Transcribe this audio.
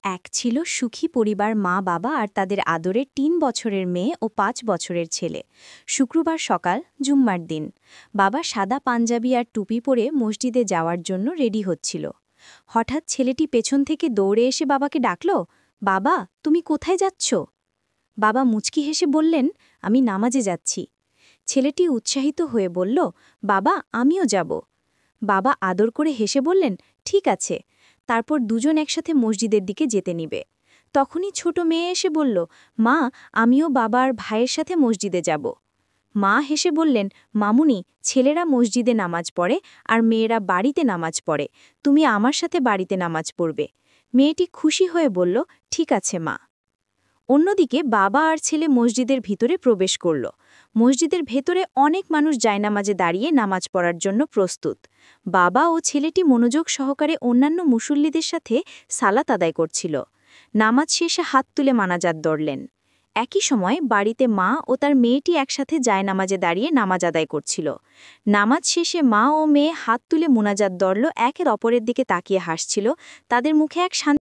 এক ছিল সুখী পরিবার, মা বাবা আর তাদের আদরের ৩ বছরের মেয়ে ও ৫ বছরের ছেলে। শুক্রবার সকাল, জুম্মার দিন। বাবা সাদা পাঞ্জাবি আর টুপি পরে মসজিদে যাওয়ার জন্য রেডি হচ্ছিল। হঠাৎ ছেলেটি পেছন থেকে দৌড়ে এসে বাবাকে ডাকল, বাবা, তুমি কোথায় যাচ্ছ? বাবা মুচকি হেসে বললেন, আমি নামাজে যাচ্ছি। ছেলেটি উৎসাহিত হয়ে বলল, বাবা, আমিও যাব। বাবা আদর করে হেসে বললেন, ঠিক আছে। তারপর দুজন একসাথে মসজিদের দিকে যেতে নিবে। তখনই ছোট মেয়ে এসে বলল, মা, আমিও বাবার ভাইয়ের সাথে মসজিদে যাব। মা হেসে বললেন, মামুনি, ছেলেরা মসজিদে নামাজ পড়ে আর মেয়েরা বাড়িতে নামাজ পড়ে, তুমি আমার সাথে বাড়িতে নামাজ পড়বে। মেয়েটি খুশি হয়ে বলল, ঠিক আছে মা। অন্যদিকে বাবা আর ছেলে মসজিদের ভিতরে প্রবেশ করল। মসজিদের ভেতরে অনেক মানুষ জায়নামাজে দাঁড়িয়ে নামাজ পড়ার জন্য প্রস্তুত। বাবা ও ছেলেটি মনোযোগ সহকারে অন্যান্য মুসল্লিদের সাথে সালাত আদায় করছিল। নামাজ শেষে হাত তুলে মানাজাত ধরলেন। একই সময় বাড়িতে মা ও তার মেয়েটি একসাথে জায়নামাজে দাঁড়িয়ে নামাজ আদায় করছিল। নামাজ শেষে মা ও মেয়ে হাত তুলে মুনাজাত ধরল, একের অপরের দিকে তাকিয়ে হাসছিল। তাদের মুখে এক